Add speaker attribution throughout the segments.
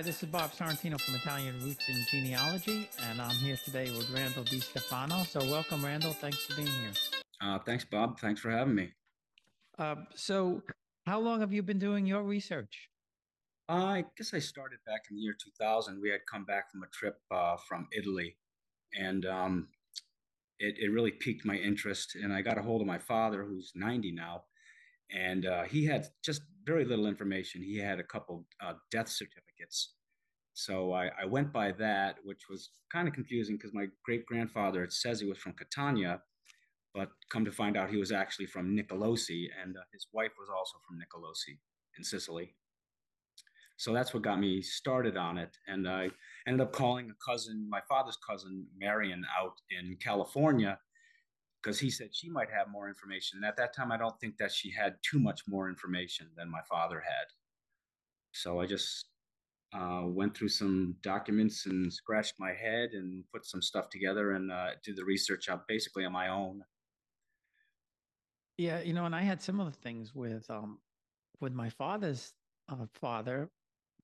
Speaker 1: this is Bob Sorrentino from Italian Roots and Genealogy, and I'm here today with Randall Di Stefano. So, welcome, Randall. Thanks for being here.
Speaker 2: Thanks, Bob. Thanks for having me.
Speaker 1: So, how long have you been doing your research?
Speaker 2: I guess I started back in the year 2000. We had come back from a trip from Italy, and it really piqued my interest. And I got a hold of my father, who's 90 now, and he had just very little information. He had a couple death certificates. So I went by that, which was kind of confusing because my great grandfather, it says he was from Catania, but come to find out he was actually from Nicolosi, and his wife was also from Nicolosi in Sicily. So that's what got me started on it. And I ended up calling a cousin, my father's cousin, Marion, out in California because he said she might have more information. And at that time, I don't think that she had too much more information than my father had. So I just went through some documents and scratched my head and put some stuff together and did the research up basically on my own.
Speaker 1: Yeah, and I had similar things with my father's father.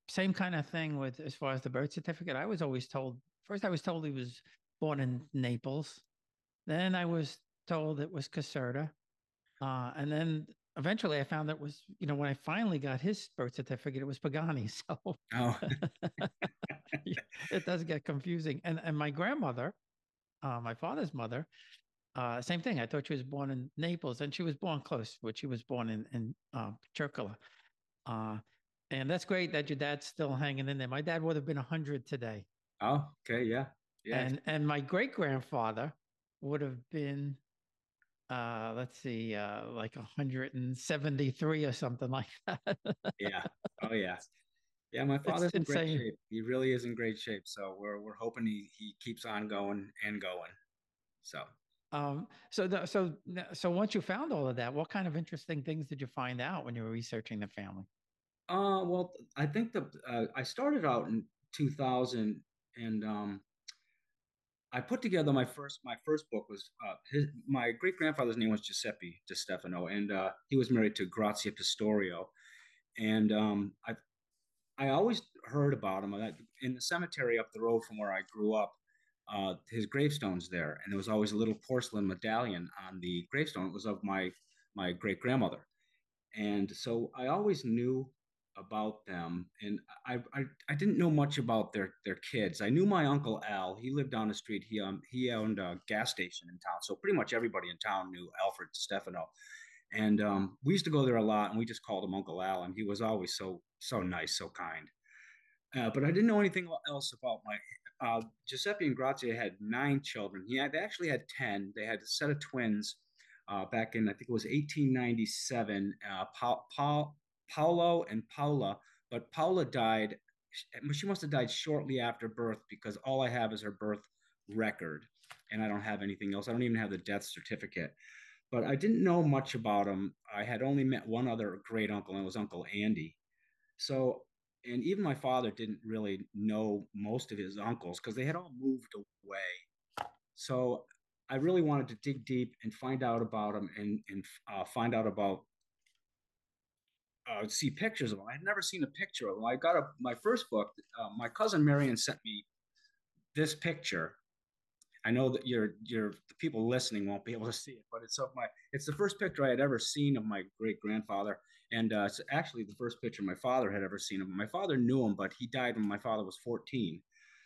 Speaker 1: Same kind of thing with as far as the birth certificate. I was always told first I was told he was born in Naples. Then I was told it was Caserta. And then eventually I found that was, when I finally got his birth certificate, it was Pagani. So
Speaker 2: Oh,
Speaker 1: it does get confusing. And my grandmother, my father's mother, same thing. I thought she was born in Naples, and she was born close, but she was born in Chircola. Uh, and that's great that your dad's still hanging in there. My dad would have been 100 today,
Speaker 2: oh, okay, yeah, yeah.
Speaker 1: and my great grandfather would have been let's see, like 173 or something like that.
Speaker 2: Yeah. Oh yeah. Yeah, my
Speaker 1: It's
Speaker 2: father's in great
Speaker 1: insane.
Speaker 2: shape. He really is in great shape. So we're hoping he keeps on going and going. So
Speaker 1: So once you found all of that, what kind of interesting things did you find out when you were researching the family?
Speaker 2: well, I think the I started out in 2000 and I put together my first book was my great grandfather's name was Giuseppe Di Stefano, and he was married to Grazia Pistorio, and I always heard about him in the cemetery up the road from where I grew up. His gravestone's there, and there was always a little porcelain medallion on the gravestone. It was of my great grandmother, and so I always knew about them, and I didn't know much about their kids. I knew my uncle Al. He lived down the street. He owned a gas station in town, so pretty much everybody in town knew Alfred Stefano. And we used to go there a lot, and we just called him Uncle Al, and he was always so nice, so kind. But I didn't know anything else about my Giuseppe and Grazia had 9 children. They actually had 10. They had a set of twins back in I think it was 1897. Paolo and Paula, but Paula died. She must have died shortly after birth because all I have is her birth record, and I don't have anything else. I don't even have the death certificate. But I didn't know much about him. I had only met one other great uncle, and it was Uncle Andy. So, and even my father didn't really know most of his uncles because they had all moved away. So, I really wanted to dig deep and find out about him and find out about see pictures of him. I'd never seen a picture of him. I got my first book. My cousin Marion sent me this picture. I know that the people listening won't be able to see it, but it's the first picture I had ever seen of my great grandfather, and it's actually the first picture my father had ever seen of him. My father knew him, but he died when my father was 14,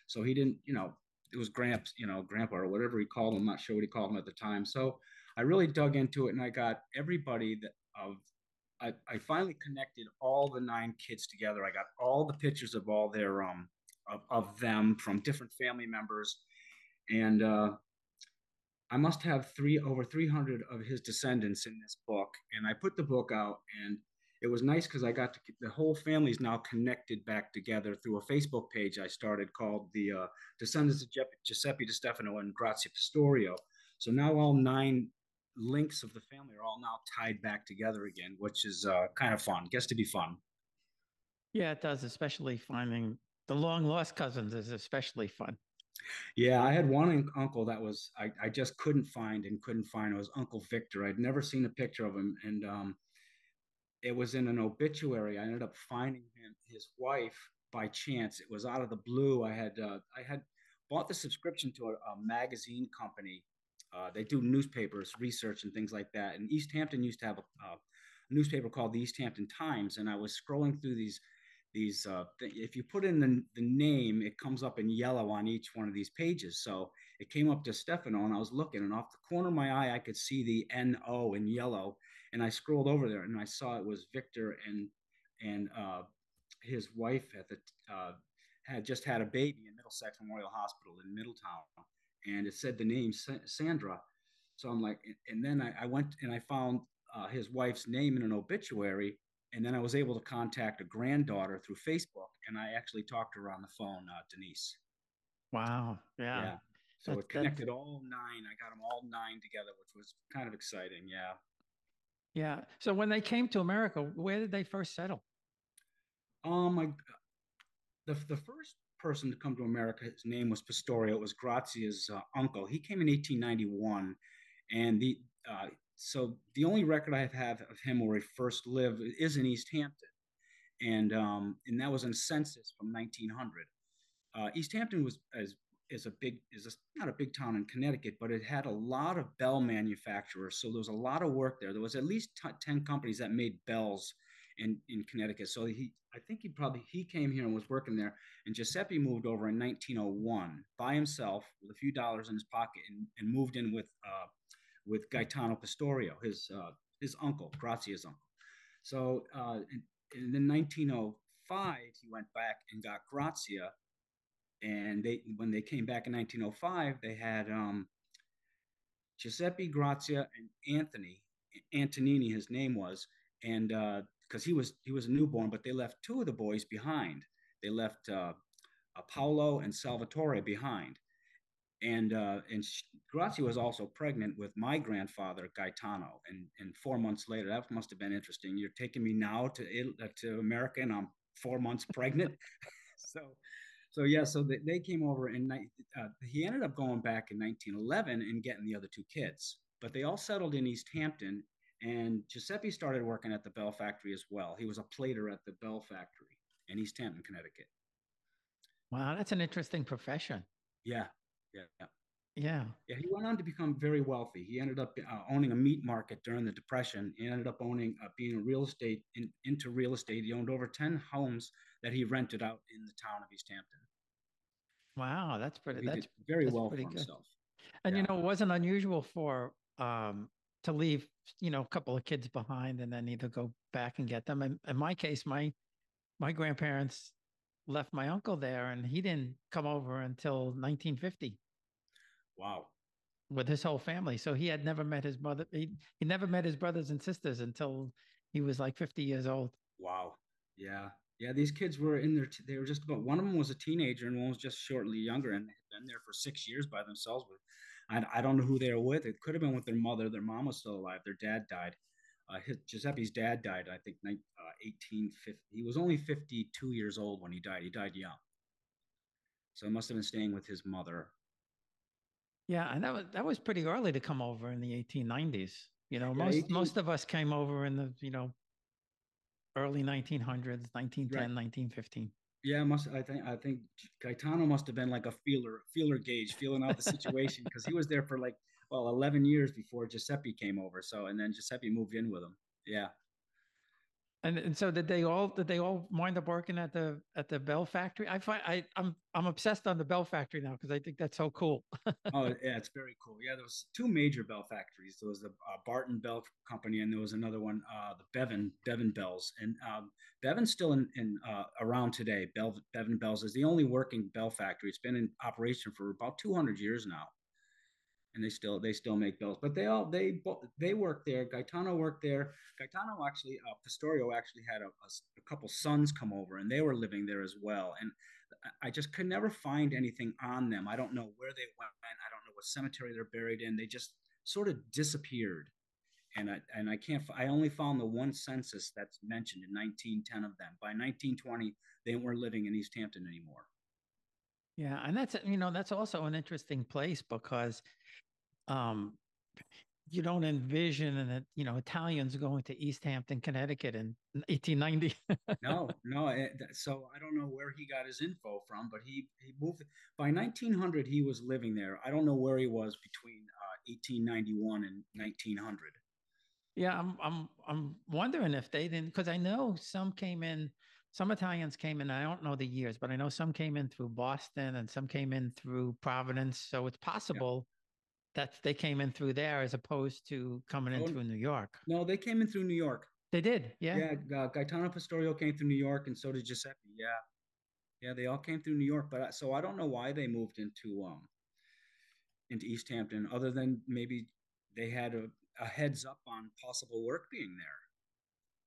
Speaker 2: so he didn't. It was Gramps, Grandpa or whatever he called him. I'm not sure what he called him at the time. So I really dug into it, and I got everybody that of. I finally connected all the 9 kids together. I got all the pictures of all their of them from different family members, and I must have over 300 of his descendants in this book. And I put the book out, and it was nice because I got to the whole family is now connected back together through a Facebook page I started called the Descendants of Giuseppe Di Stefano and Grazia Pistorio. So now all 9 links of the family are all now tied back together again, which is kind of fun. Gets to be fun.
Speaker 1: Yeah, it does, especially finding the long lost cousins is especially fun.
Speaker 2: Yeah, I had one uncle that I just couldn't find and couldn't find. It was Uncle Victor. I'd never seen a picture of him, and it was in an obituary. I ended up finding his wife. by chance. It was out of the blue. I had bought the subscription to a magazine company. They do newspapers, research, and things like that. And East Hampton used to have a newspaper called the East Hampton Times, and I was scrolling through if you put in the name, it comes up in yellow on each one of these pages. So it came up to Stefano, and I was looking, and off the corner of my eye, I could see the NO in yellow. And I scrolled over there, and I saw it was Victor and his wife had just had a baby in Middlesex Memorial Hospital in Middletown, and it said the name Sandra. So I'm like, and then I went and I found his wife's name in an obituary, and then I was able to contact a granddaughter through Facebook, and I actually talked to her on the phone, Denise.
Speaker 1: Wow. Yeah.
Speaker 2: Yeah. So
Speaker 1: That
Speaker 2: it
Speaker 1: that
Speaker 2: connected all nine. I got them all nine together, which was kind of exciting. Yeah.
Speaker 1: yeah. So when they came to America, where did they first settle?
Speaker 2: I the first person to come to America, his name was Pistorio. It was Grazia's uncle. He came in 1891, and the only record I have of him where he first lived is in East Hampton, and that was in census from 1900. East Hampton was as is a big is a, not a big town in Connecticut, but it had a lot of bell manufacturers. So there was a lot of work there. There was at least 10 companies that made bells in Connecticut. So I think he came here and was working there. And Giuseppe moved over in 1901 by himself with a few dollars in his pocket and moved in with Gaetano Pistorio, his uncle, Grazia's uncle. So in 1905, he went back and got Grazia, and when they came back in 1905, they had Giuseppe Grazia and Antonini, his name was, and because he was a newborn, but they left two of the boys behind. They left Paolo and Salvatore behind, and Grazia was also pregnant with my grandfather Gaetano, and 4 months later, that must have been interesting. You're taking me now to America, and I'm 4 months pregnant. so so yeah, so they came over, and he ended up going back in 1911 and getting the other two kids, but they all settled in East Hampton, and Giuseppe started working at the Bell Factory as well. He was a plater at the Bell Factory in East Hampton, Connecticut.
Speaker 1: Wow, that's an interesting profession.
Speaker 2: Yeah, yeah, yeah.
Speaker 1: Yeah.
Speaker 2: Yeah, he went on to become very wealthy. He ended up owning a meat market during the Depression. He ended up being a into real estate. He owned over 10 homes that he rented out in the town of East Hampton.
Speaker 1: Wow,
Speaker 2: So he did very
Speaker 1: that's
Speaker 2: well
Speaker 1: pretty
Speaker 2: for
Speaker 1: good.
Speaker 2: himself.
Speaker 1: And
Speaker 2: Yeah.
Speaker 1: it wasn't unusual for to leave, a couple of kids behind and then either go back and get them. And in my case, my grandparents left my uncle there and he didn't come over until 1950
Speaker 2: Wow.
Speaker 1: with his whole family. So he had never met his mother. He never met his brothers and sisters until he was like 50 years old.
Speaker 2: Wow. Yeah. Yeah. These kids were in their, they were just about, one of them was a teenager and one was just shortly younger, and had been there for 6 years by themselves. I don't know who they were with. It could have been with their mother. Their mom was still alive. Their dad died. Giuseppe's dad died, I think, 1850. He was only 52 years old when he died. He died young. So he must have been staying with his mother.
Speaker 1: Yeah, and that was pretty early to come over in the 1890s.
Speaker 2: Yeah, 18,
Speaker 1: Most of us came over in the, early 1900s,
Speaker 2: right.
Speaker 1: 1910, 1915.
Speaker 2: Yeah, I think Gaetano must have been like a feeler gauge, feeling out the situation, because he was there for like, well, 11 years before Giuseppe came over. So and then Giuseppe moved in with him. Yeah.
Speaker 1: And so did they all wind up working at the Bell factory? I'm obsessed on the Bell factory now because I think that's so cool.
Speaker 2: Oh, yeah, it's very cool. Yeah, there was two major bell factories. There was the Barton Bell Company, and there was another one, the Bevan Bells. And Bevan's still in around today. Bevan Bells is the only working bell factory. It's been in operation for about 200 years now, and they still make bells. But they worked there. Gaetano worked there. Gaetano actually, Pistorio actually had a couple sons come over, and they were living there as well. And I just could never find anything on them. I don't know where they went. I don't know what cemetery they're buried in. They just sort of disappeared. And I can't. I only found the one census that's mentioned in 1910 of them. By 1920, they weren't living in East Hampton anymore.
Speaker 1: Yeah, and that's also an interesting place because um you don't envision and you know Italians going to East Hampton, Connecticut in 1890.
Speaker 2: No, no. So I don't know where he got his info from, but he moved by 1900. He was living there. I don't know where he was between 1891 and 1900.
Speaker 1: Yeah, I'm wondering if they didn't, because I know some came in, some Italians came in. I don't know the years, but I know some came in through Boston and some came in through Providence. So it's
Speaker 2: Yeah.
Speaker 1: possible that they came in through there as opposed to coming in
Speaker 2: Oh
Speaker 1: through New York.
Speaker 2: no, they came in through New York.
Speaker 1: They did, yeah.
Speaker 2: Yeah, Gaetano Pastorio came through New York, and so did Giuseppe. Yeah, yeah, they all came through New York. But so I don't know why they moved into East Hampton, other than maybe they had a heads up on possible work being there.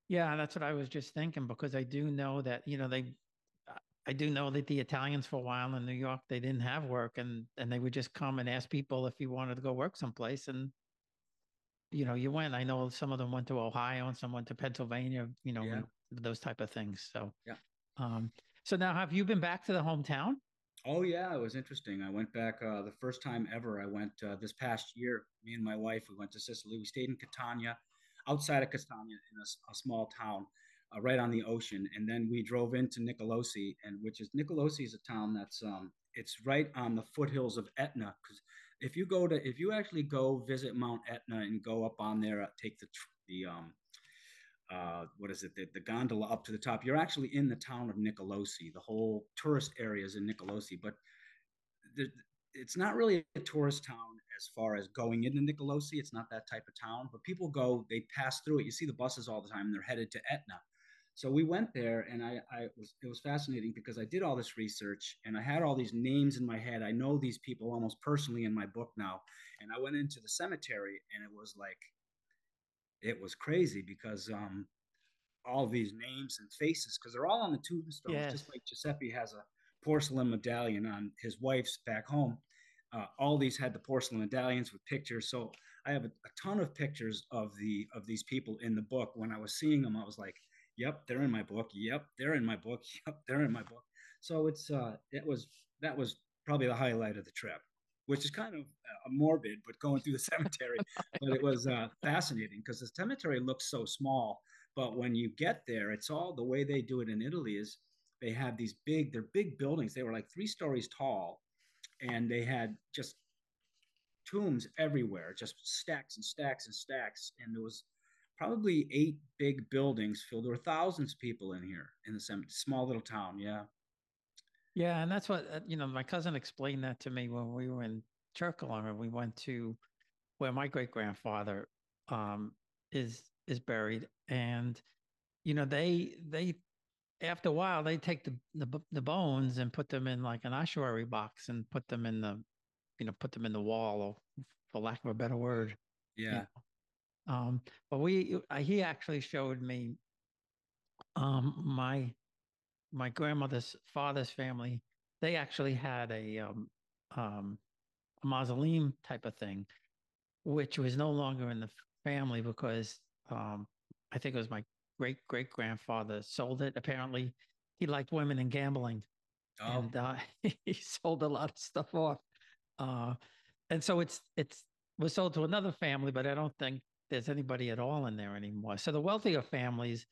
Speaker 1: Yeah, that's what I was just thinking because I do know that, you know, I do know that the Italians for a while in New York, they didn't have work and they would just come and ask people if you wanted to go work someplace and you know, you went. I know some of them went to Ohio and some went to Pennsylvania, you know,
Speaker 2: Yeah,
Speaker 1: and those type of things. So,
Speaker 2: yeah.
Speaker 1: um, so now have you been back to the hometown?
Speaker 2: Oh yeah, it was interesting. I went back the first time ever. I went this past year. Me and my wife, we went to Sicily. We stayed in Catania, outside of Catania, in a small town right on the ocean, and then we drove into Nicolosi, and which is Nicolosi is a town that's it's right on the foothills of Etna. Because if you actually go visit Mount Etna and go up on there, take the what is it, the gondola up to the top. You're actually in the town of Nicolosi. The whole tourist area is in Nicolosi, but there, it's not really a tourist town as far as going into Nicolosi. It's not that type of town, but people go, they pass through it. You see the buses all the time, and they're headed to Etna. So we went there, and it was fascinating because I did all this research, and I had all these names in my head. I know these people almost personally in my book now, and I went into the cemetery, and it was crazy because all these names and faces because they're all on the tombstones,
Speaker 1: Yes.
Speaker 2: just like Giuseppe has a porcelain medallion on his wife's back home. All these had the porcelain medallions with pictures. So I have a ton of pictures of these people in the book. When I was seeing them, I was like, "Yep, they're in my book. Yep, they're in my book. Yep, they're in my book." So that was probably the highlight of the trip, which is kind of morbid, but going through the cemetery. But it was fascinating because the cemetery looks so small, but when you get there, it's all the way they do it in Italy is they have they're big buildings. They were like 3 stories tall, and they had just tombs everywhere, just stacks and stacks and stacks. And there was probably 8 big buildings filled. There were thousands of people in here in the small little town. Yeah.
Speaker 1: Yeah, and that's what you know, my cousin explained that to me when we were in Turkalong and we went to where my great grandfather um is buried and you know they after a while they take the bones and put them in like an ossuary box and put them in the you know put them in the wall or for lack of a better word you
Speaker 2: Yeah.
Speaker 1: know but he actually showed me my my grandmother's father's family they actually had um a mausoleum type of thing which was no longer in the family because I think it was my great grandfather sold it. Apparently, he liked women and gambling,
Speaker 2: Oh,
Speaker 1: and he sold a lot of stuff off. Uh, and so it's was sold to another family, but I don't think there's anybody at all in there anymore. So the wealthier families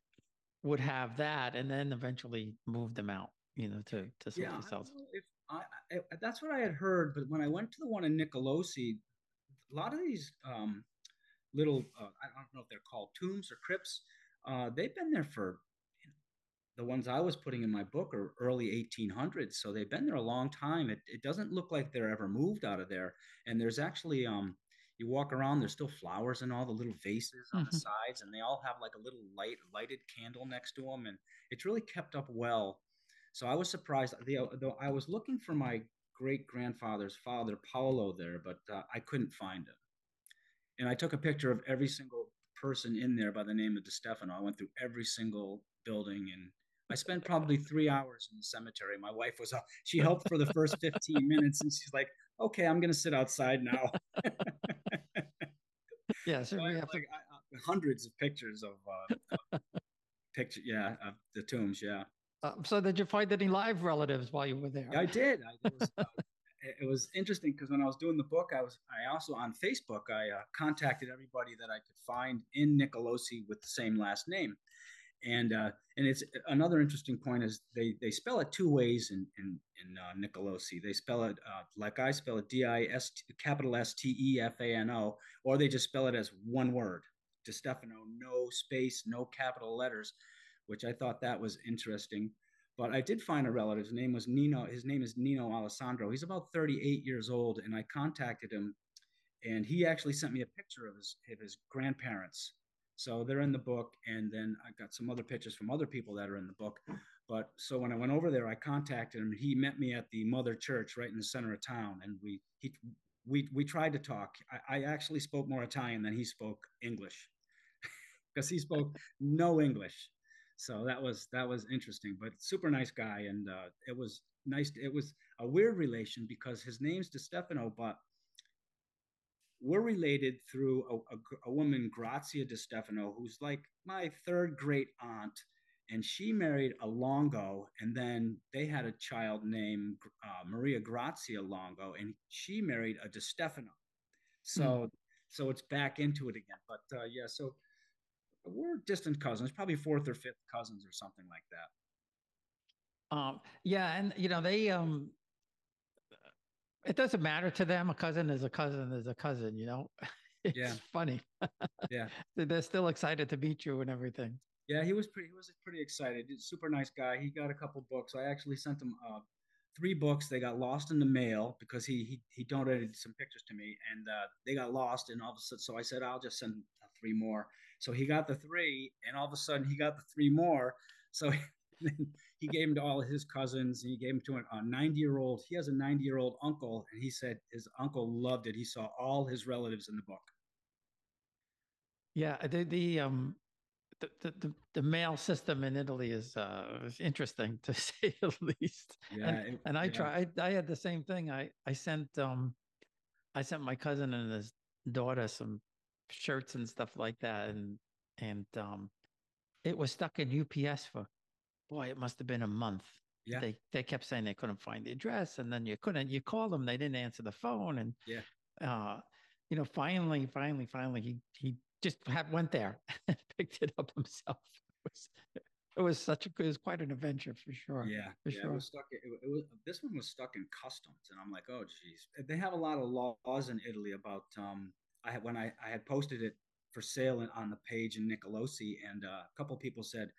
Speaker 1: would have that, and then eventually move them out, you know, to
Speaker 2: yeah. I
Speaker 1: someplace
Speaker 2: don't
Speaker 1: else.
Speaker 2: know if that's what I had heard, but when I went to the one in Nicolosi, a lot of these little I don't know if they're called tombs or crypts. They've been there for the ones I was putting in my book are early 1800s, so they've been there a long time. It doesn't look like they're ever moved out of there. And there's actually you walk around, there's still flowers in all the little vases on the
Speaker 1: Mhm.
Speaker 2: sides, and they all have like a little lighted candle next to them, and it's really kept up well. So I was surprised. Though I was looking for my great grandfather's father, Paolo, there, but I couldn't find him. And I took a picture of every single person in there by the name of De Stefano. I went through every single building, and I spent probably 3 hours in the cemetery. My wife was she helped for the first 15 minutes, and she's like, "Okay, I'm gonna sit outside now."
Speaker 1: Yeah,
Speaker 2: So
Speaker 1: so
Speaker 2: I
Speaker 1: we
Speaker 2: have
Speaker 1: have to.
Speaker 2: like hundreds of pictures of yeah, of the tombs. Yeah.
Speaker 1: So did you find any live relatives while you were there?
Speaker 2: Yeah, I did. There was it was interesting because when I was doing the book, I also on Facebook I contacted everybody that I could find in Nicolosi with the same last name, and it's another interesting point is they spell it two ways in Nicolosi. They spell it like I spell it DIS capital STEFANO, or they just spell it as one word, DiStefano, no space, no capital letters, which I thought that was interesting. But I did find a relative. His name was Nino. His name is Nino Alessandro. He's about 38 years old, and I contacted him, and he actually sent me a picture of his grandparents. So they're in the book, and then I got some other pictures from other people that are in the book. But so when I went over there, I contacted him. He met me at the Mother Church right in the center of town, and we tried to talk. I actually spoke more Italian than he spoke English because he spoke no English. So that was interesting, but super nice guy, and it was nice. It was a weird relation because his name's DiStefano, but we're related through a woman, Grazia DiStefano, who's like my third great aunt, and she married a Longo, and then they had a child named Maria Grazia Longo, and she married a DiStefano.
Speaker 1: Hmm.
Speaker 2: So it's back into it again. But yeah, so we're distant cousins, probably fourth or fifth cousins or something like that.
Speaker 1: Yeah, and they it doesn't matter to them. A cousin is a cousin is a cousin.
Speaker 2: Yeah,
Speaker 1: It's funny.
Speaker 2: yeah.
Speaker 1: They're still excited to meet you and everything.
Speaker 2: Yeah, he was pretty excited. He's a super nice guy. He got a couple books. I actually sent him three books. They got lost in the mail because he donated some pictures to me, and they got lost. And all of a sudden, so I said I'll just send three more. So he got the three, and all of a sudden he got the three more. So he gave them to all of his cousins, and he gave them to a 90-year-old. He has a 90-year-old uncle, and he said his uncle loved it. He saw all his relatives in the book.
Speaker 1: Yeah, the mail system in Italy is interesting to say the least. And
Speaker 2: Yeah,
Speaker 1: and I
Speaker 2: yeah.
Speaker 1: tried. I had the same thing. I sent my cousin and his daughter some shirts and stuff like that, and it was stuck in UPS for, boy, it must have been a month.
Speaker 2: Yeah,
Speaker 1: They kept saying they couldn't find the address, and then you call them, they didn't answer the phone, and
Speaker 2: yeah.
Speaker 1: uh, finally, he just went there and picked it up himself. It was quite an adventure for sure,
Speaker 2: Yeah,
Speaker 1: for
Speaker 2: yeah, it
Speaker 1: sure.
Speaker 2: was stuck. It was this one was stuck in customs, and I'm like, oh, geez. They have a lot of laws in Italy about. I had when I had posted it for sale on the page in Nicolosi, and a couple of people said,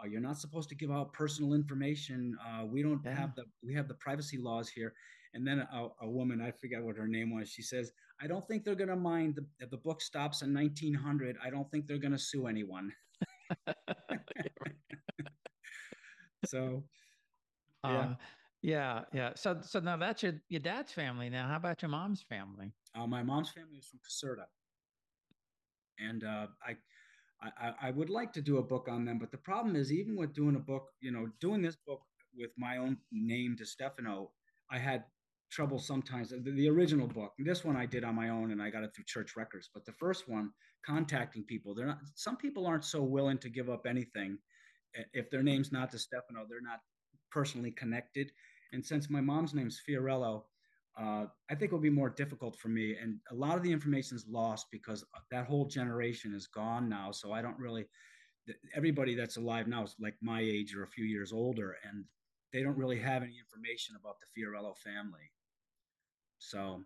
Speaker 2: "You're not supposed to give out personal information. We don't
Speaker 1: Yeah.
Speaker 2: have we have the privacy laws here." And then a woman, I forget what her name was, she says, "I don't think they're gonna mind if the book stops in 1900. I don't think they're gonna sue anyone." So yeah.
Speaker 1: uh, yeah. So now that's your dad's family. Now, how about your mom's family?
Speaker 2: My mom's family is from Caserta, and I would like to do a book on them, but the problem is even with doing a book, doing this book with my own name, DiStefano, I had trouble sometimes. The original book, this one I did on my own, and I got it through church records. But the first one, contacting people, they're not. Some people aren't so willing to give up anything if their name's not DiStefano. They're not personally connected, and since my mom's name's Fiorello, I think it will be more difficult for me. And a lot of the information is lost because that whole generation is gone now. So I don't really, everybody that's alive now is like my age or a few years older, and they don't really have any information about the Fiorello family. So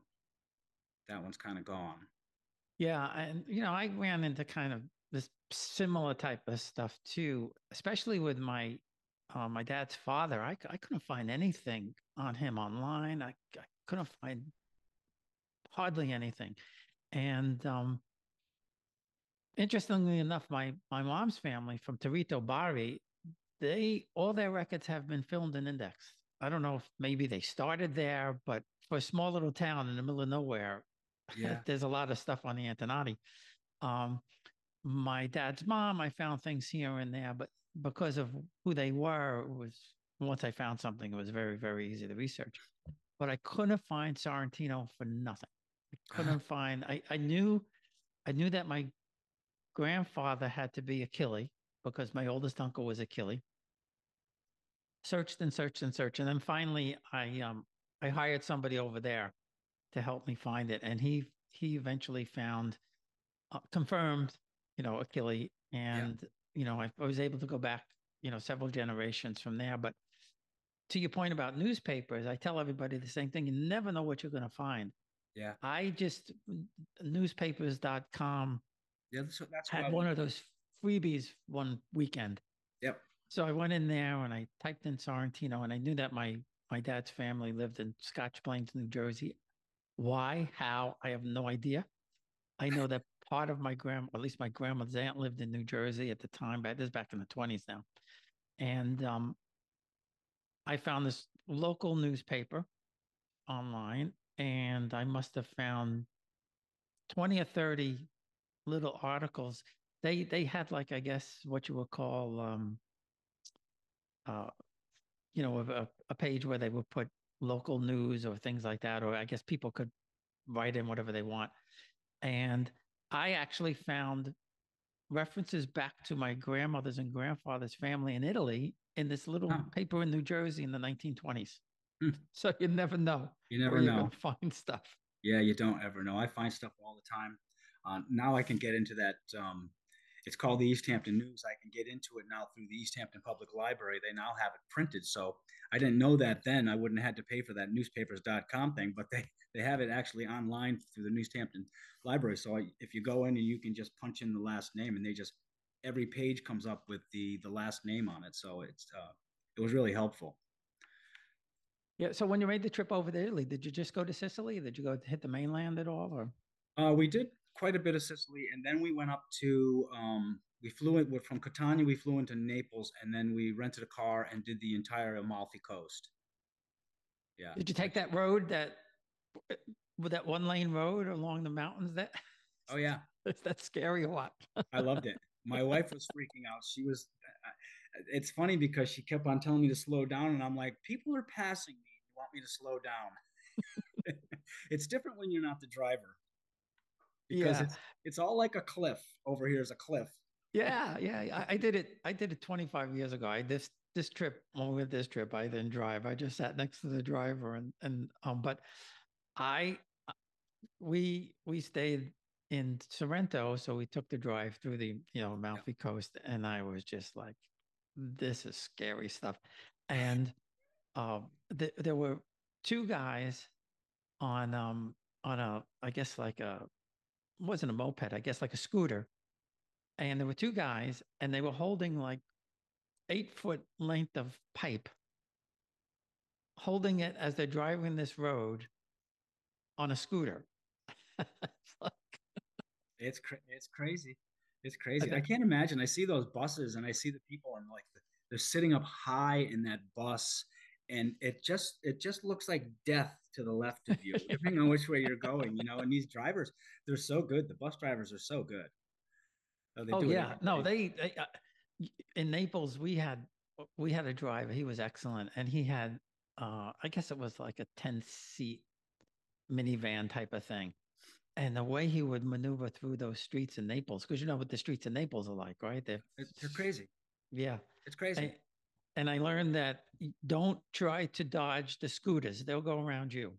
Speaker 2: that one's kind of gone.
Speaker 1: Yeah, and I ran into kind of this similar type of stuff too, especially with my dad's father. I couldn't find anything on him online. I couldn't find hardly anything. And interestingly enough, my mom's family from Torito Bari, they all their records have been filmed and indexed. I don't know if maybe they started there, but for a small little town in the middle of nowhere,
Speaker 2: Yeah.
Speaker 1: there's a lot of stuff on the Antonati. Um, my dad's mom, I found things here and there, but because of who they were, it was once I found something, it was very, very easy to research. But I couldn't find Sorrentino for nothing. I couldn't find. I knew that my grandfather had to be Achille because my oldest uncle was Achille. Searched and searched and searched, and then finally I hired somebody over there to help me find it, and he eventually found confirmed, Achille,
Speaker 2: Yeah.
Speaker 1: and I was able to go back, several generations from there. But to your point about newspapers, I tell everybody the same thing. You never know what you're going to find.
Speaker 2: Yeah.
Speaker 1: I just newspapers.com
Speaker 2: Yeah. That's what I
Speaker 1: had
Speaker 2: was.
Speaker 1: one of those freebies one weekend.
Speaker 2: Yep.
Speaker 1: So I went in there and I typed in Sorrentino, and I knew that my dad's family lived in Scotch Plains, New Jersey. Why? How? I have no idea. I know that part of at least my grandmother's aunt lived in New Jersey at the time, but this is back in the 20s now. And I found this local newspaper online, and I must have found 20 or 30 little articles. They had, like, I guess what you would call uh a page where they would put local news or things like that, or I guess people could write in whatever they want. And I actually found references back to my grandmother's and grandfather's family in Italy in this little
Speaker 2: Oh.
Speaker 1: paper in New Jersey in the 1920s.
Speaker 2: Hmm.
Speaker 1: So you never know
Speaker 2: You
Speaker 1: where
Speaker 2: never
Speaker 1: you're going
Speaker 2: know.
Speaker 1: to find stuff.
Speaker 2: Yeah, you don't ever know. I find stuff all the time. Now I can get into that. It's called the East Hampton News. I can get into it now through the East Hampton Public Library. They now have it printed. So I didn't know that then. I wouldn't have had to pay for that newspapers.com thing, but they have it actually online through the East Hampton Library. So if you go in and you can just punch in the last name, and every page comes up with the last name on it. So it was really helpful.
Speaker 1: Yeah. So when you made the trip over to Italy, did you just go to Sicily? Did you go hit the mainland at all? Or
Speaker 2: We did quite a bit of Sicily, and then we went up to. We flew in from Catania. We flew into Naples, and then we rented a car and did the entire Amalfi Coast. Yeah.
Speaker 1: did you take that road with that one lane road along the mountains?
Speaker 2: Oh yeah,
Speaker 1: Is that scary or what?
Speaker 2: I loved it. My wife was freaking out. She was. It's funny because she kept on telling me to slow down, and I'm like, people are passing me. You want me to slow down? It's different when you're not the driver because
Speaker 1: Yeah.
Speaker 2: it's all like a cliff. Over here is a cliff.
Speaker 1: Yeah, yeah. I did it. I did it 25 years ago. This trip, when we did this trip, I didn't drive. I just sat next to the driver, and but I we stayed in Sorrento, so we took the drive through the
Speaker 2: Yeah.
Speaker 1: Amalfi Coast, and I was just like, this is scary stuff. And there were two guys on a, I guess, like a, it wasn't a moped, I guess, like a scooter, and there were two guys, and they were holding like 8 foot length of pipe, holding it as they're driving this road on a scooter.
Speaker 2: It's crazy. It's crazy. I
Speaker 1: And
Speaker 2: can't imagine. I see those buses and I see the people and like they're sitting up high in that bus, and it just looks like death to the left of you, depending on which way you're going. And these drivers, they're so good. The bus drivers are so good. Oh, they
Speaker 1: oh
Speaker 2: do it
Speaker 1: yeah,
Speaker 2: every
Speaker 1: no,
Speaker 2: day.
Speaker 1: in Naples we had a driver. He was excellent, and he had I guess it was like a 10-seat minivan type of thing. And the way he would maneuver through those streets in Naples, because you know what the streets in Naples are like, right?
Speaker 2: They're crazy.
Speaker 1: Yeah.
Speaker 2: It's crazy.
Speaker 1: And, and I learned that don't try to dodge the scooters. They'll go around you.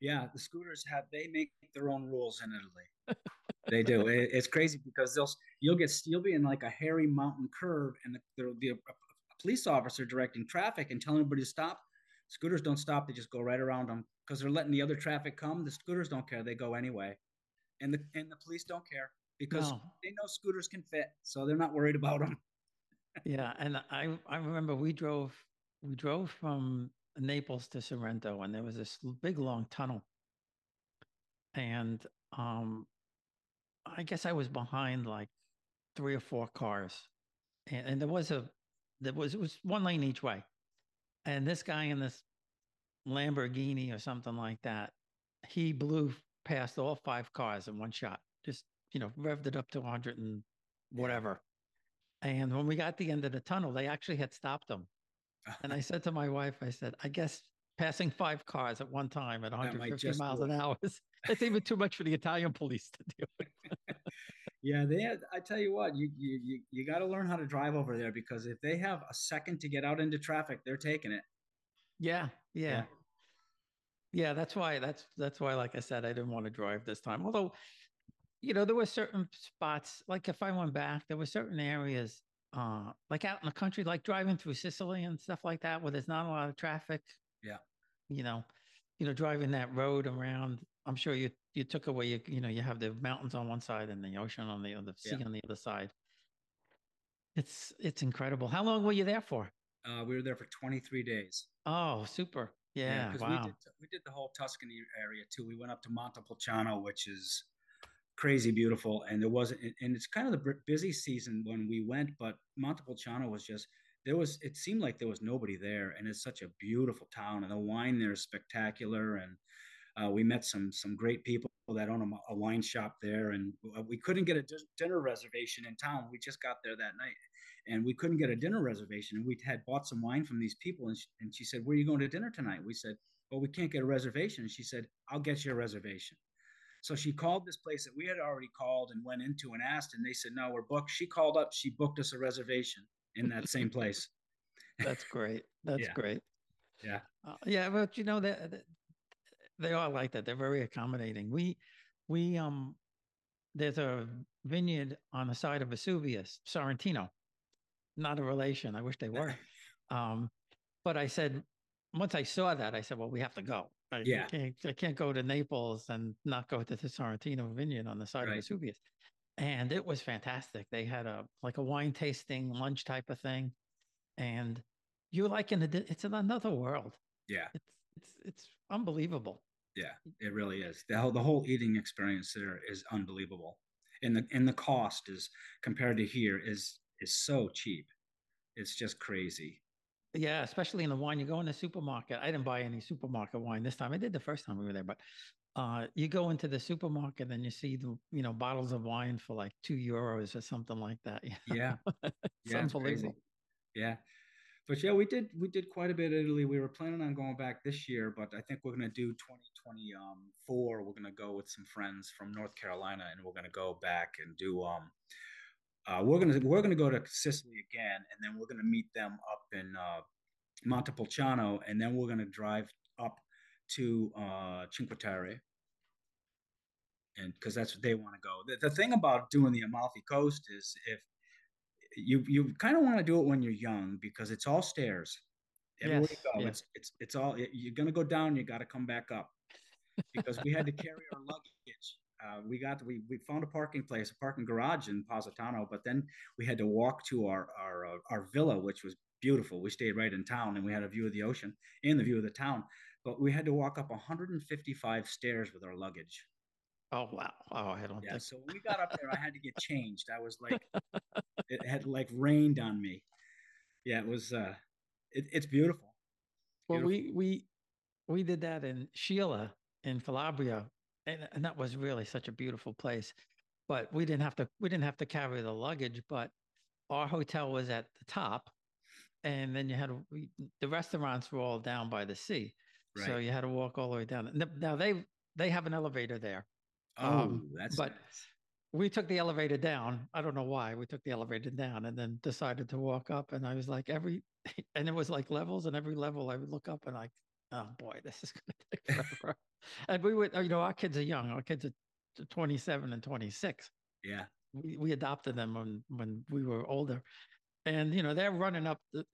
Speaker 2: Yeah, the scooters they make their own rules in Italy. They do. It's crazy because you'll be in like a hairy mountain curve, and there'll be a police officer directing traffic and telling everybody to stop. Scooters don't stop; they just go right around them because they're letting the other traffic come. The scooters don't care; they go anyway, and the police don't care because
Speaker 1: No.
Speaker 2: they know scooters can fit, so they're not worried about them.
Speaker 1: Yeah. And I remember we drove from Naples to Sorrento, and there was this big long tunnel. And um I guess I was behind like three or four cars. And it was one lane each way. And this guy in this Lamborghini or something like that, he blew past all five cars in one shot. Just, revved it up to 100 and
Speaker 2: Yeah,
Speaker 1: whatever. And when we got to the end of the tunnel, they actually had stopped him. And I said to my wife, I said, I guess passing five cars at one time at
Speaker 2: that might
Speaker 1: 150
Speaker 2: just
Speaker 1: miles
Speaker 2: do
Speaker 1: an
Speaker 2: it.
Speaker 1: hour is that's even too much for the Italian police to do it.
Speaker 2: Yeah, I tell you what, you got to learn how to drive over there because if they have a second to get out into traffic, they're taking it.
Speaker 1: Yeah, yeah.
Speaker 2: Yeah.
Speaker 1: Yeah, that's why, like I said, I didn't want to drive this time. Although, there were certain spots, like if I went back, there were certain areas, like out in the country, like driving through Sicily and stuff like that, where there's not a lot of traffic,
Speaker 2: Yeah,
Speaker 1: you know, driving that road around. I'm sure you took away, you have the mountains on one side and the ocean on the other,
Speaker 2: yeah.
Speaker 1: sea on the other side. It's incredible. How long were you there for?
Speaker 2: We were there for 23 days.
Speaker 1: Oh, super.
Speaker 2: Yeah,
Speaker 1: Yeah,
Speaker 2: because
Speaker 1: wow.
Speaker 2: we did the whole Tuscany area too. We went up to Montepulciano, which is crazy beautiful, and there wasn't, and it's kind of the busy season when we went, but Montepulciano was just there was. It seemed like there was nobody there, and it's such a beautiful town, and the wine there is spectacular, and we met some great people that own a wine shop there, and we couldn't get a dinner reservation in town. We just got there that night, and we couldn't get a dinner reservation. And we had bought some wine from these people, and she said, "Where are you going to dinner tonight?" We said, "Well, we can't get a reservation." And she said, "I'll get you a reservation." So she called this place that we had already called and went into and asked, and they said, "No, we're booked." She called up, she booked us a reservation in that same place.
Speaker 1: That's great. That's
Speaker 2: Yeah,
Speaker 1: great.
Speaker 2: yeah,
Speaker 1: Yeah, but they are like that. They're very accommodating. We there's a vineyard on the side of Vesuvius, Sorrentino. Not a relation. I wish they were. Um, but I said, once I saw that, I said, well, we have to go.
Speaker 2: yeah.
Speaker 1: I can't go to Naples and not go to the Sorrentino vineyard on the side of
Speaker 2: Right.
Speaker 1: Vesuvius. And it was fantastic. They had a like a wine tasting lunch type of thing. And you're like it's in another world.
Speaker 2: Yeah,
Speaker 1: It's it's unbelievable.
Speaker 2: yeah. It really is. The whole eating experience there is unbelievable, and the cost is compared to here is so cheap. It's just crazy.
Speaker 1: Yeah, especially in the wine. You go in the supermarket. I didn't buy any supermarket wine this time. I did the first time we were there, but you go into the supermarket and you see the bottles of wine for like €2 or something like that.
Speaker 2: Yeah,
Speaker 1: It's
Speaker 2: yeah. It's crazy.
Speaker 1: unbelievable.
Speaker 2: Yeah. But yeah, we did quite a bit of Italy. We were planning on going back this year, but I think we're gonna do 2024. We're gonna go with some friends from North Carolina, and we're gonna go back and do we're gonna go to Sicily again, and then we're gonna meet them up in Montepulciano, and then we're gonna drive up to Cinque Terre, and because that's what they want to go. The thing about doing the Amalfi Coast is if you kind of want to do it when you're young because it's all stairs everywhere you
Speaker 1: Yes,
Speaker 2: go.
Speaker 1: yeah.
Speaker 2: It's all you're gonna go down. You got to come back up because we had to carry our luggage. We found a parking place, a parking garage in Positano, but then we had to walk to our villa, which was beautiful. We stayed right in town, and we had a view of the ocean and the view of the town. But we had to walk up 155 stairs with our luggage.
Speaker 1: Oh wow. Oh, I don't
Speaker 2: Yeah,
Speaker 1: think.
Speaker 2: so when we got up there, I had to get changed. I was like, it had like rained on me. Yeah, it was. It's beautiful,
Speaker 1: Well,
Speaker 2: beautiful.
Speaker 1: we did that in Sheila in Calabria, and that was really such a beautiful place. But we didn't have to carry the luggage, but our hotel was at the top, and then the restaurants were all down by the sea, so
Speaker 2: Right.
Speaker 1: you had to walk all the way down. Now they have an elevator there,
Speaker 2: Oh, that's
Speaker 1: but
Speaker 2: nice.
Speaker 1: we took the elevator down. I don't know why we took the elevator down, and then decided to walk up. And I was like and it was like levels, and every level I would look up and like, oh boy, this is going to take forever. And we would, our kids are young. Our kids are 27 and 26.
Speaker 2: Yeah.
Speaker 1: We adopted them when we were older, and they're running up the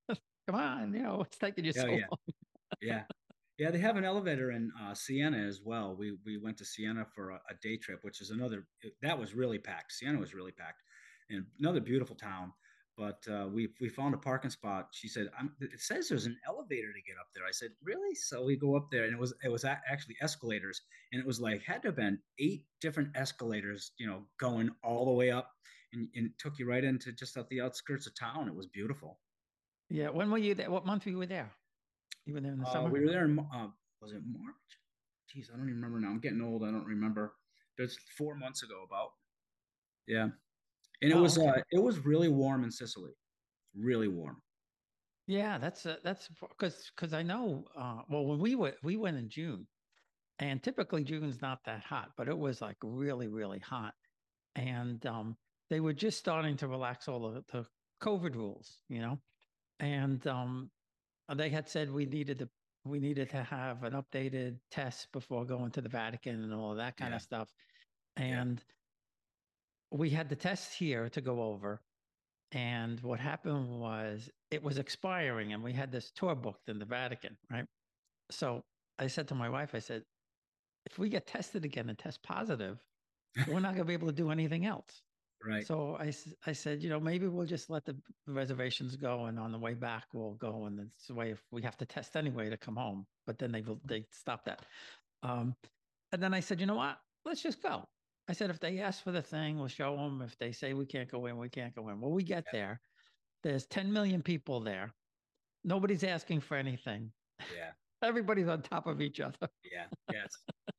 Speaker 1: come on, it's taking you
Speaker 2: Oh
Speaker 1: so
Speaker 2: yeah.
Speaker 1: long.
Speaker 2: Yeah. Yeah, they have an elevator in Siena as well. We went to Siena for a day trip, which is that was really packed. Siena was really packed, and another beautiful town. But we found a parking spot. She said, "It says there's an elevator to get up there." I said, "Really?" So we go up there, and it was actually escalators, and it was like had to have been 8 different escalators, going all the way up, and it took you right into just at the outskirts of town. It was beautiful.
Speaker 1: Yeah. When were you there? What month were you there? You were there in the summer?
Speaker 2: We were there in was it March? Jeez, I don't even remember now. I'm getting old. I don't remember. It's 4 months ago, about. Yeah, and
Speaker 1: Oh, okay.
Speaker 2: it was really warm in Sicily, really warm.
Speaker 1: Yeah, that's because I know. Well, when we went in June, and typically June's not that hot, but it was like really really hot, and they were just starting to relax all the COVID rules, and they had said we needed to have an updated test before going to the Vatican and all of that kind
Speaker 2: Yeah.
Speaker 1: of stuff.
Speaker 2: Yeah.
Speaker 1: And we had the test here to go over. And what happened was it was expiring, and we had this tour booked in the Vatican, right? So I said to my wife, I said, if we get tested again and test positive, we're not going to be able to do anything else.
Speaker 2: Right.
Speaker 1: So I said, maybe we'll just let the reservations go, and on the way back we'll go. And it's the way if we have to test anyway to come home. But then they stopped that. Um, and then I said, you know what? Let's just go. I said, if they ask for the thing, we'll show them. If they say we can't go in, we can't go in. Well, we get there. There's 10 million people there. Nobody's asking for anything.
Speaker 2: Yeah.
Speaker 1: Everybody's on top of each other.
Speaker 2: Yeah. Yes.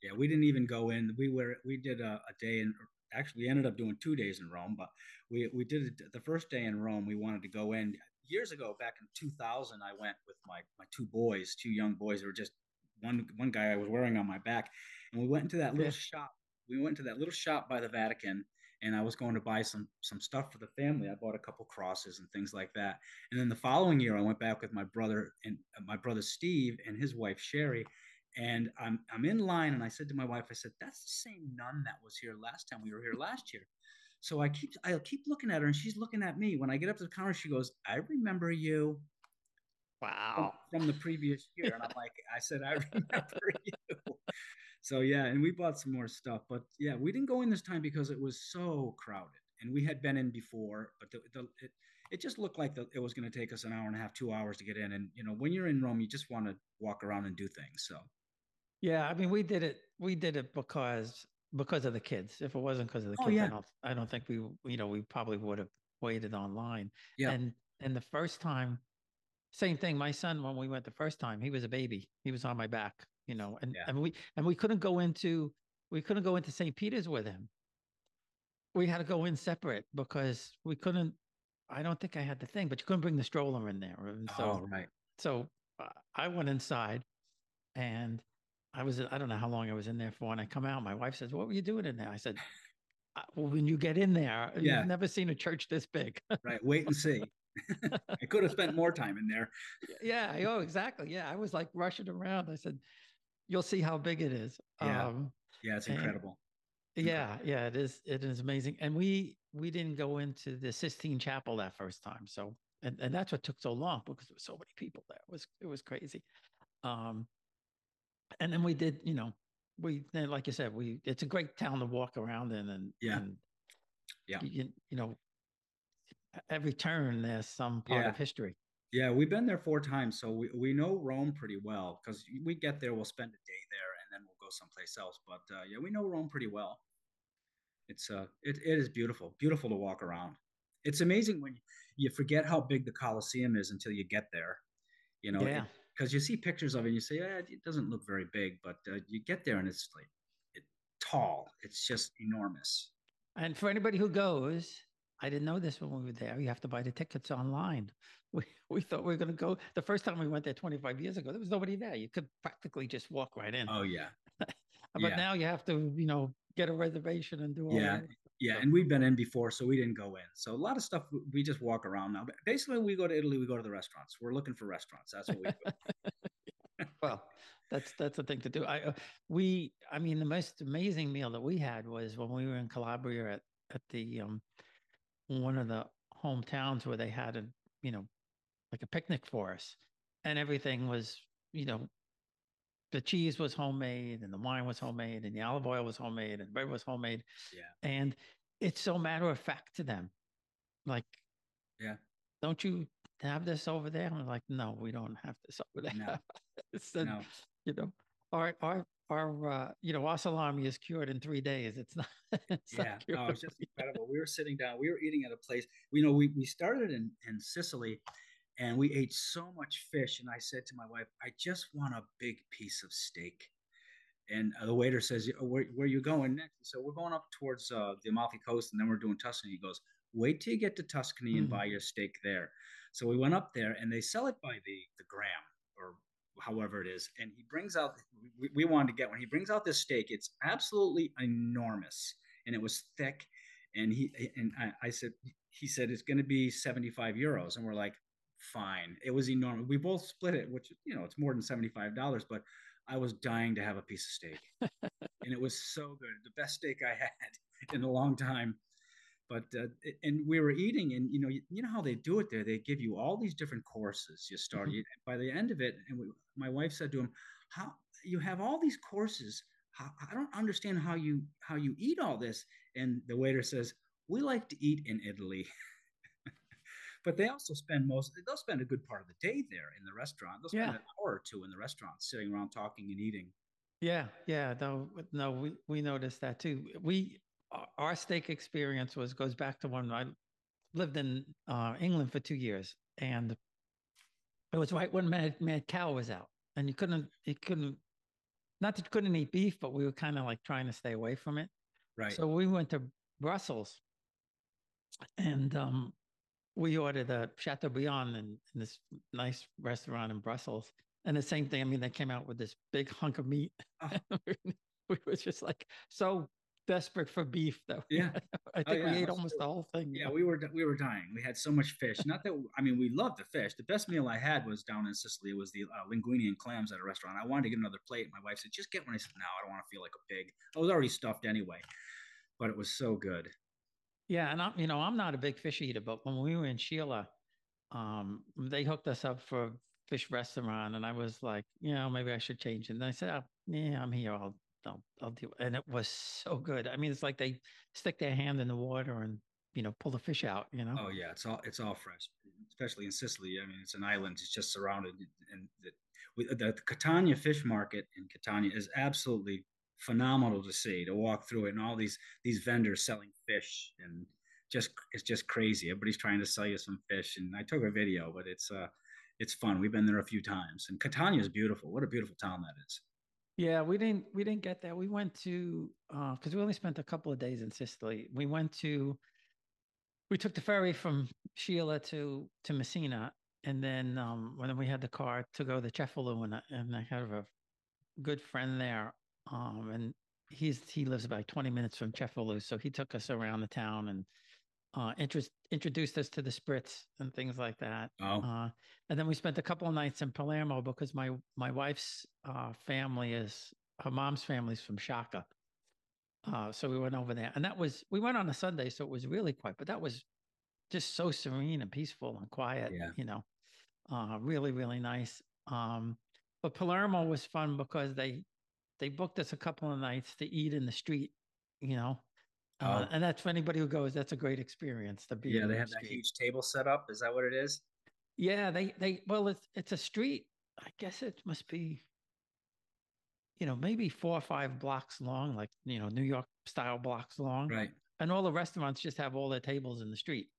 Speaker 2: Yeah. We didn't even go in. We did a day in, actually we ended up doing 2 days in Rome, but we did it the first day in Rome. We wanted to go in years ago, back in 2000. I went with my two boys, two young boys. They were just one guy I was wearing on my back, and we went into that little
Speaker 1: Okay.
Speaker 2: shop. We went to that little shop by the Vatican, and I was going to buy some stuff for the family. I bought a couple crosses and things like that. And then the following year, I went back with my brother and my brother Steve and his wife Sherry, and I'm in line, and I said to my wife, I said, "That's the same nun that was here last time we were here last year." So I'll keep looking at her, and she's looking at me. When I get up to the counter, she goes, "I remember you
Speaker 1: Wow.
Speaker 2: from the previous year," and I'm like, I said, "I remember you." So yeah, and we bought some more stuff, but yeah, we didn't go in this time because it was so crowded, and we had been in before, but it just looked like it was going to take us an hour and a half, 2 hours to get in. And when you're in Rome, you just want to walk around and do things. So
Speaker 1: Yeah, I mean, we did it. We did it because of the kids. If it wasn't because of the
Speaker 2: oh
Speaker 1: kids,
Speaker 2: yeah,
Speaker 1: I don't think we probably would have waited online.
Speaker 2: yeah,
Speaker 1: And the first time, same thing. My son, when we went the first time, he was a baby. He was on my back, and
Speaker 2: yeah.
Speaker 1: we couldn't go into St. Peter's with him. We had to go in separate because we couldn't. I don't think I had the thing, but you couldn't bring the stroller in there. And
Speaker 2: Oh right.
Speaker 1: so I went inside, and I don't know how long I was in there for. And I come out, my wife says, "What were you doing in there?" I said, "Well, when you get in there, you've
Speaker 2: Yeah,
Speaker 1: never seen a church this big."
Speaker 2: right. Wait and see. I could have spent more time in there.
Speaker 1: Yeah. Oh, exactly. Yeah. I was like rushing around. I said, "You'll see how big it is."
Speaker 2: Yeah, yeah. It's
Speaker 1: And
Speaker 2: incredible. It's
Speaker 1: yeah,
Speaker 2: incredible.
Speaker 1: yeah, it is. It is amazing. And we didn't go into the Sistine Chapel that first time. So, and that's what took so long because there were so many people there. It was crazy. Um, and then we did, like you said, it's a great town to walk around in, and
Speaker 2: Yeah,
Speaker 1: and
Speaker 2: yeah,
Speaker 1: you know every turn there's some part
Speaker 2: yeah.
Speaker 1: of history.
Speaker 2: Yeah, we've been there 4 times, so we know Rome pretty well because we get there, we'll spend a day there, and then we'll go someplace else. But yeah, we know Rome pretty well. It is beautiful, beautiful to walk around. It's amazing when you forget how big the Colosseum is until you get there. It
Speaker 1: Yeah.
Speaker 2: because you see pictures of it and you say, it doesn't look very big, but you get there and it's like it tall. It's just enormous.
Speaker 1: And for anybody who goes, I didn't know this when we were there. You have to buy the tickets online. We thought we were going to go. The first time we went there 25 years ago, there was nobody there. You could practically just walk right in.
Speaker 2: Oh yeah,
Speaker 1: But
Speaker 2: yeah.
Speaker 1: now you have to, get a reservation and do all
Speaker 2: Yeah,
Speaker 1: that other
Speaker 2: yeah,
Speaker 1: stuff.
Speaker 2: and we've been in before, so we didn't go in. So a lot of stuff we just walk around now. But basically, we go to Italy, we go to the restaurants. We're looking for restaurants. That's what we do.
Speaker 1: Well, that's the thing to do. I mean, the most amazing meal that we had was when we were in Calabria at the one of the hometowns where they had you know, like a picnic for us, and everything was, you know, the cheese was homemade, and the wine was homemade, and the olive oil was homemade, and bread was homemade,
Speaker 2: Yeah,
Speaker 1: and it's so matter of fact to them. Like,
Speaker 2: yeah,
Speaker 1: don't you have this over there? I'm like, no, we don't have this over
Speaker 2: no,
Speaker 1: there. Said,
Speaker 2: no,
Speaker 1: you know, our salami is cured in 3 days. It's not, it's not
Speaker 2: yeah.
Speaker 1: cured.
Speaker 2: Oh, it's just incredible. We were sitting down. We were eating at a place. We started in Sicily, and we ate so much fish. And I said to my wife, I just want a big piece of steak. And the waiter says, where are you going next? So we're going up towards the Amalfi Coast, and then we're doing Tuscany. He goes, wait till you get to Tuscany and
Speaker 1: Mm.
Speaker 2: buy your steak there. So we went up there, and they sell it by the gram or however it is. And he brings out, we wanted to get one. He brings out this steak. It's absolutely enormous, and it was thick. And I said, he said, it's going to be 75 euros. And we're like, fine. It was enormous. We both split it, which, you know, it's more than $75, but I was dying to have a piece of steak. And it was so good. The best steak I had in a long time. But and we were eating, and you know how they do it there. They give you all these different courses. You start by the end of it, and my wife said to him, "How you have all these courses? I don't understand how you eat all this." And the waiter says, "We like to eat in Italy." But they also they'll spend a good part of the day there in the restaurant. They'll spend
Speaker 1: Yeah.
Speaker 2: an hour or two in the restaurant sitting around talking and eating.
Speaker 1: Yeah. Yeah. No, no, we noticed that too. Our steak experience goes back to when I lived in England for 2 years, and it was right when Mad Cow was out, and you couldn't, not that you couldn't eat beef, but we were kind of like trying to stay away from it.
Speaker 2: Right.
Speaker 1: So we went to Brussels, and we ordered a Chateaubriand in this nice restaurant in Brussels. And the same thing. I mean, they came out with this big hunk of meat.
Speaker 2: Oh,
Speaker 1: We were just like so desperate for beef that
Speaker 2: yeah.
Speaker 1: I
Speaker 2: Oh
Speaker 1: think we
Speaker 2: yeah,
Speaker 1: ate
Speaker 2: us
Speaker 1: almost
Speaker 2: too.
Speaker 1: the whole thing.
Speaker 2: Yeah, we were dying. We had so much fish. Not that I mean, we loved the fish. The best meal I had was down in Sicily. It was the linguine and clams at a restaurant. I wanted to get another plate. My wife said, "Just get one." I said, "No, I don't want to feel like a pig." I was already stuffed anyway, but it was so good.
Speaker 1: Yeah, and I'm not a big fish eater, but when we were in Sheila, they hooked us up for a fish restaurant, and I was like, maybe I should change it. And I said, oh, yeah, I'm here. I'll do it. And it was so good. I mean, it's like they stick their hand in the water and pull the fish out.
Speaker 2: Oh yeah, it's all fresh, especially in Sicily. I mean, it's an island. It's just surrounded, and the Catania fish market in Catania is absolutely phenomenal to see. To walk through it, and all these vendors selling fish, and it's just crazy. Everybody's trying to sell you some fish, and I took a video, but it's fun. We've been there a few times, and Catania is beautiful. What a beautiful town that is.
Speaker 1: Yeah, we didn't get that. We went to because we only spent a couple of days in Sicily. We took the ferry from Sheila to Messina, and then when we had the car to go to Cefalù, and I have a good friend there, and he lives about 20 minutes from Cefalù, so he took us around the town and introduced us to the Spritz and things like that.
Speaker 2: Oh,
Speaker 1: And then we spent a couple of nights in Palermo because my wife's family is her mom's family's from Shaka. So we went over there, and we went on a Sunday, so it was really quiet, but that was just so serene and peaceful and quiet,
Speaker 2: yeah.
Speaker 1: really, really nice. But Palermo was fun because they booked us a couple of nights to eat in the street, you know,
Speaker 2: Oh,
Speaker 1: and that's for anybody who goes, that's a great experience to be
Speaker 2: yeah.
Speaker 1: in
Speaker 2: They
Speaker 1: the
Speaker 2: have that
Speaker 1: street.
Speaker 2: huge table set up. Is that what it is?
Speaker 1: Yeah, well, it's a street. I guess it must be, maybe 4 or 5 blocks long, like, New York style blocks long.
Speaker 2: Right.
Speaker 1: And all the restaurants just have all their tables in the street.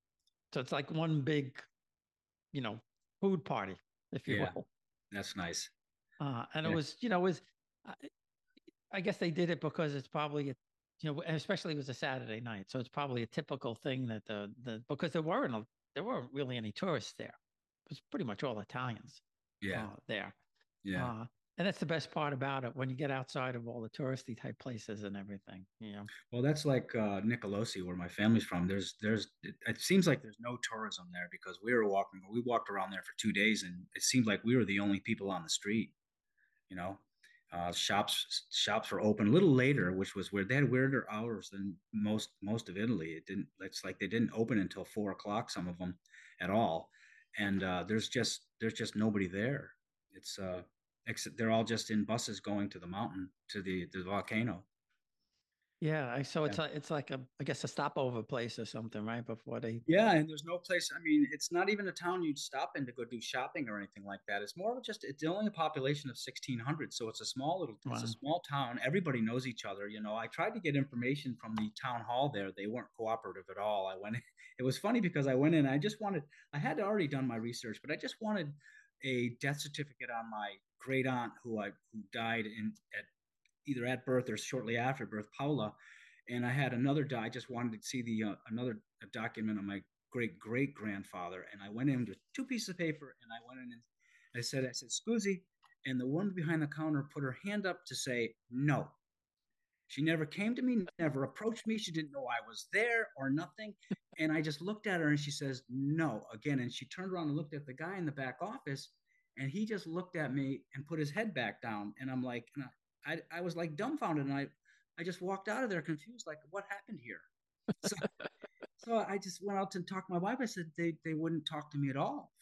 Speaker 1: So it's like one big, you know, food party, if you
Speaker 2: Yeah,
Speaker 1: will.
Speaker 2: that's nice.
Speaker 1: And it
Speaker 2: Yeah.
Speaker 1: was, I, I guess they did it because it's probably, and especially it was a Saturday night. So it's probably a typical thing that because there weren't really any tourists there. It was pretty much all Italians
Speaker 2: Yeah.
Speaker 1: there.
Speaker 2: Yeah.
Speaker 1: Uh, and that's the best part about it when you get outside of all the touristy type places and everything.
Speaker 2: Well, that's like Nicolosi, where my family's from. It seems like there's no tourism there because we walked around there for 2 days, and it seemed like we were the only people on the street. You know, shops were open a little later, which was weird. They had weirder hours than most of Italy. It's like they didn't open until 4 o'clock, some of them at all, and there's just nobody there. It's except they're all just in buses going to the mountain to the volcano.
Speaker 1: Yeah. So
Speaker 2: Yeah.
Speaker 1: it's like I guess a stopover place or something, right? Before they,
Speaker 2: Yeah, and there's no place. I mean, it's not even a town you'd stop in to go do shopping or anything like that. It's more of just it's only a population of 1,600, so it's a
Speaker 1: wow.
Speaker 2: small town. Everybody knows each other. I tried to get information from the town hall there. They weren't cooperative at all. I went. It was funny because I went in. I had already done my research, but I just wanted a death certificate on my great aunt who died at either at birth or shortly after birth, Paula. And I had another. I just wanted to see the another document on my great great grandfather. And I went in with 2 pieces of paper, and I went in and I said, "Scusi," and the woman behind the counter put her hand up to say no. She never came to me, never approached me. She didn't know I was there or nothing. And I just looked at her and she says, no, again. And she turned around and looked at the guy in the back office, and he just looked at me and put his head back down. And I'm like, and I was like dumbfounded. And I just walked out of there confused, like, what happened here? So, so I just went out to talk to my wife. I said they wouldn't talk to me at all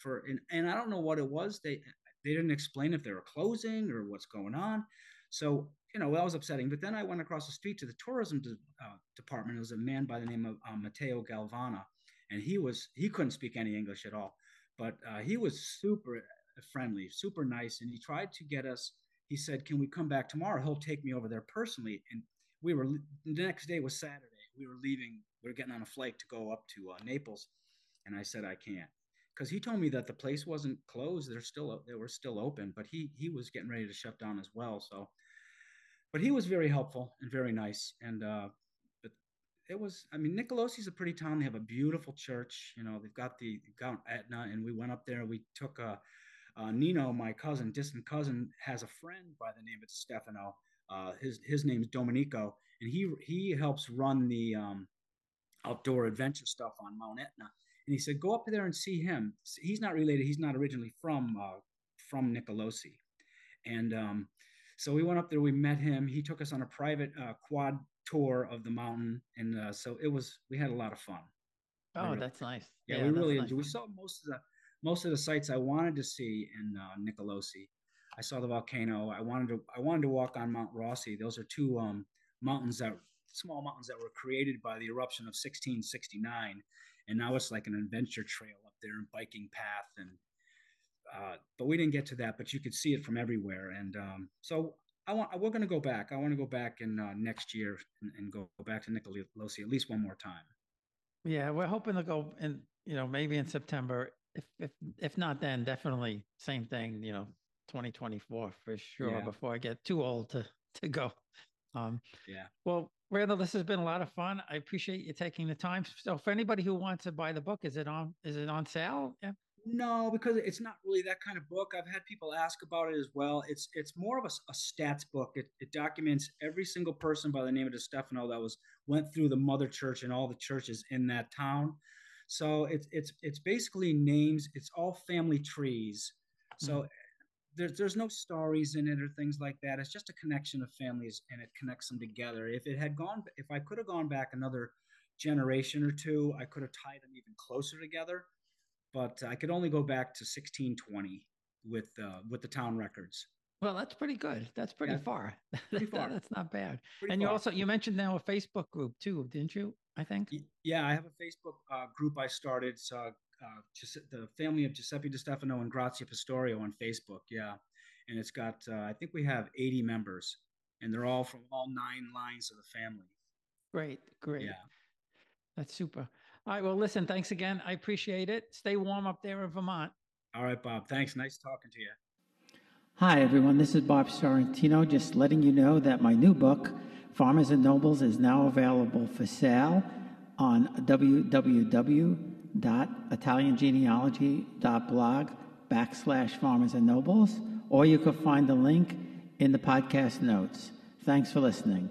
Speaker 2: and I don't know what it was. They didn't explain if they were closing or what's going on. So that was upsetting. But then I went across the street to the tourism department. It was a man by the name of Matteo Galvana, and he couldn't speak any English at all, but he was super friendly, super nice, and he tried to get us. He said, "Can we come back tomorrow? He'll take me over there personally." And the next day was Saturday. We were leaving. We were getting on a flight to go up to Naples, and I said I can't, because he told me that the place wasn't closed. They were still open, but he was getting ready to shut down as well. So, but he was very helpful and very nice. And but it was, I mean, Nicolosi is a pretty town. They have a beautiful church. They've got Etna, and we went up there. We took Nino, my cousin, distant cousin, has a friend by the name of Stefano. His name is Domenico, and he helps run the outdoor adventure stuff on Mount Etna. And he said, go up there and see him. He's not related. He's not originally from Nicolosi. And so we went up there. We met him. He took us on a private quad tour of the mountain, and so we had a lot of fun.
Speaker 1: Oh, that's nice.
Speaker 2: Yeah, we really enjoyed. We saw most of the sites I wanted to see in Nicolosi. I saw the volcano. I wanted to walk on Mount Rossi. Those are two small mountains that were created by the eruption of 1669, and now it's like an adventure trail up there and biking path. And but we didn't get to that. But you could see it from everywhere. And so we're going to go back. I want to go back in next year and go back to Nicolosi at least one more time.
Speaker 1: Yeah, we're hoping to go in, maybe in September. If not, then definitely same thing. 2024 for sure. Yeah. Before I get too old to go.
Speaker 2: Yeah.
Speaker 1: Well, Randall, this has been a lot of fun. I appreciate you taking the time. So, for anybody who wants to buy the book, is it on sale? Yeah.
Speaker 2: No, because it's not really that kind of book. I've had people ask about it as well. It's more of a stats book. It documents every single person by the name of De Stefano that went through the mother church and all the churches in that town. So it's basically names. It's all family trees. So there's no stories in it or things like that. It's just a connection of families, and it connects them together. If I could have gone back another generation or two, I could have tied them even closer together. But I could only go back to 1620 with the town records.
Speaker 1: Well, that's pretty good. That's pretty far.
Speaker 2: Pretty far.
Speaker 1: That's not bad.
Speaker 2: Pretty
Speaker 1: and
Speaker 2: far.
Speaker 1: you mentioned now a Facebook group too, didn't you? I think.
Speaker 2: Yeah, I have a Facebook group I started. It's the family of Giuseppe De Stefano and Grazia Pistorio on Facebook. Yeah, and it's got I think we have 80 members, and they're all from all 9 lines of the family.
Speaker 1: Great.
Speaker 2: Yeah,
Speaker 1: that's super. All right. Well, listen, thanks again. I appreciate it. Stay warm up there in Vermont.
Speaker 2: All right, Bob. Thanks. Nice talking to you.
Speaker 3: Hi, everyone. This is Bob Sorrentino, just letting you know that my new book, Farmers and Nobles, is now available for sale on www.italiangenealogy.blog/Farmers and Nobles, or you can find the link in the podcast notes. Thanks for listening.